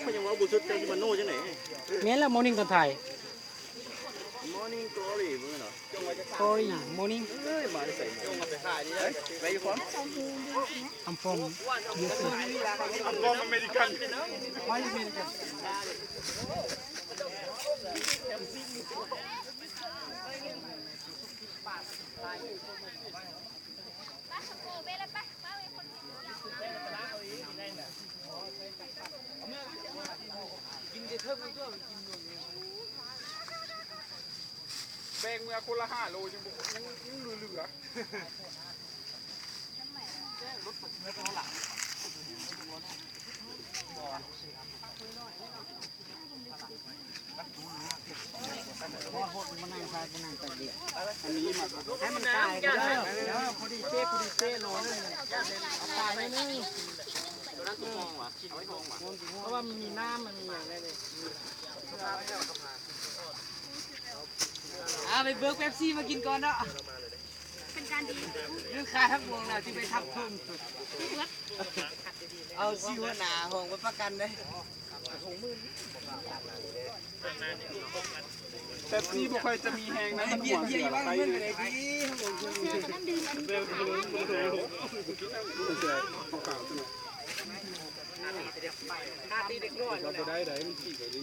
เขายังว่าบุษเตจิมันโน่จังไหนเมียนแล้ว morning คนไทย Morning Glory มึงเหรอ Glory morning มาใส่จงมาไปขายนี่เลยไปอยู่พร้อม I'm from USA อัมพอมอเมริกัน Why American แบ่งเมื่อคนละ5 โลยังเหลือให้มันตายกันแล้วพอดีเซ่โลนึงตายไม่นึงเพราะว่ามันมีน้ำมันมีอย่างไรเลยไปเบิร์กเป๊ปซี่มากินก่อนเนาะเป็นการดีเรื่องค่าทั้งวงนะที่ไปทับทุ่งเอาซิวหนาหงไปประกันได้แต่พี่บุคคลจะมีแหงนะมันห่วงเสียไปเลยเราไปได้มันขี่ไปดิ